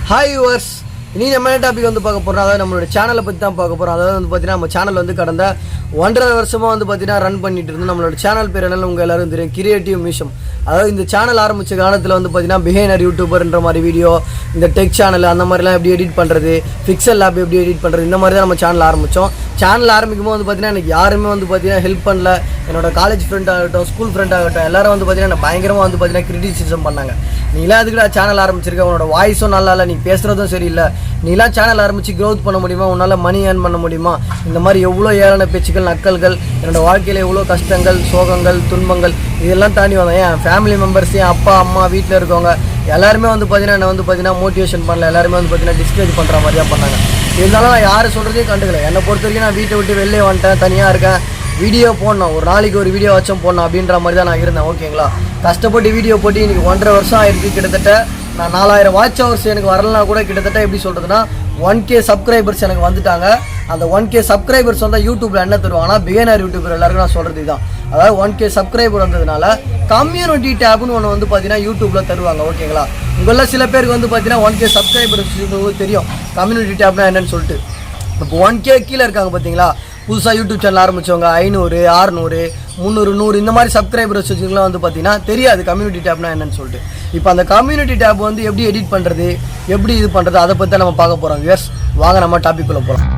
Hi viewers, இனி நம்ம என்ன டாபிக் வந்து பார்க்க போறோம். அதாவது நம்மளோட சேனலை பத்தி தான் பார்க்க போறோம். அதாவது வந்து பாத்தீங்கன்னா நம்ம சேனல் வந்து கடந்த 1.5 வருஷமா வந்து பாத்தீங்கன்னா ரன் பண்ணிட்டு இருந்தோம். நம்மளோட சேனல் பேர் என்னன்னு உங்க எல்லாரும் தெரியும், கிரியேட்டிவ் மியூசியம். அதாவது இந்த சேனல் ஆரம்பிச்ச காலத்துல வந்து பாத்தீங்கன்னா பிஹைனர் யூடியூபர்ன்ற மாதிரி வீடியோ, இந்த டெக் சேனல் அந்த மாதிரிலாம் எப்படி எடிட் பண்றது, பிக்சல் லேப் எப்படி எடிட் பண்றது, இந்த மாதிரி தான் நம்ம சேனல் ஆரம்பிச்சோம். சேனல் ஆரம்பிக்கும் போது வந்து பாத்தீங்கன்னா எனக்கு யாருமே வந்து பாத்தீங்கன்னா ஹெல்ப் பண்ணல. என்னோட காலேஜ் ஃப்ரெண்ட் ஆகட்டும், ஸ்கூல் ஃப்ரெண்ட் ஆகட்டும், எல்லாரும் வந்து பாத்தீங்கன்னா பயங்கரமா வந்து பாத்தீங்கன்னா கிரிட்டிசிசம் பண்ணாங்க. நீலாம் எதுக்குடா சேனல் ஆரம்பிச்சிருக்க, உன்னோட வாய்ஸும் நல்லா இல்லை, நீ பேசுறதும் சரியில்லை, நீலாம் சேனல் ஆரம்பிச்சு க்ரோத் பண்ண முடியுமா, உன்னால் மணி ஏர்ன் பண்ண முடியுமா, இந்த மாதிரி எவ்வளோ ஏளன பேச்சுக்கள், நக்கல்கள், என்னோடய வாழ்க்கையில் எவ்வளோ கஷ்டங்கள், சோகங்கள், துன்பங்கள் இதெல்லாம் தாண்டி வந்தேன். என் ஃபேமிலி மெம்பர்ஸ், என் அப்பா அம்மா, வீட்டில் இருக்கவங்க எல்லாருமே வந்து பார்த்தீங்கன்னா என்னை வந்து பார்த்தீங்கன்னா மோட்டிவேஷன் பண்ணல, எல்லாருமே வந்து பார்த்தீங்கன்னா டிஸ்கரேஜ் பண்ணுற மாதிரி தான் பண்ணாங்க. இருந்தாலும் நான் யார் சொல்கிறதையும் கண்டுக்கல. என்னை பொறுத்த வரைக்கும் நான் வீட்டை விட்டு வெளியே வந்துட்டேன், தனியாக இருக்கேன், வீடியோ போடணும், ஒரு நாளைக்கு ஒரு வீடியோ வச்சும் போடணும் அப்படின்ற மாதிரி தான் நான் இருந்தேன். ஓகேங்களா, கஷ்டப்பட்டு வீடியோ போட்டு இன்றைக்கி 1.5 வருஷம் ஆயிருக்கு. கிட்டத்தட்ட நான் 4000 வாட்ச் ஹவர்ஸ் எனக்கு வரலனா கூட கிட்டத்தட்ட எப்படி சொல்கிறதுனா 1K சப்ஸ்கிரைபர்ஸ் எனக்கு வந்துட்டாங்க. அந்த 1K சப்ஸ்கிரைபர்ஸ் வந்தால் யூடியூப்பில் என்ன தருவாங்கன்னா, பிகினர் யூடியூபர் எல்லாருக்கும் நான் சொல்கிறது இதுதான். அதாவது 1K சப்ஸ்கிரைபர் வந்ததுனால கம்யூனிட்டி டேப்னு ஒன்று வந்து பார்த்தீங்கன்னா யூடியூப்பில் தருவாங்க. ஓகேங்களா, உங்களில் சில பேருக்கு வந்து பார்த்தீங்கன்னா 1K சப்ஸ்கிரைபர்ஸ் தெரியும் கம்யூனிட்டி டேப்னா என்னன்னு சொல்லிட்டு. இப்போ 1K கீழே இருக்காங்க பார்த்தீங்களா, புதுசாக யூடியூப் சேனல் ஆரம்பித்தவங்க 500, 600, 300, 100 இந்த மாதிரி சப்ஸ்கிரைபர்ஸ் வச்சுக்கலாம் வந்து பார்த்தீங்கன்னா தெரியாது கம்யூனிட்டி டேப்னா என்னன்னு சொல்லிட்டு. இப்போ அந்த கம்யூனிட்டி டேப் வந்து எப்படி எடிட் பண்ணுறது, எப்படி இது பண்ணுறது, அதை பற்றி நம்ம பார்க்க போகிறோம். எஸ், வாங்க நம்ம டாபிக் குள்ளே போகலாம்.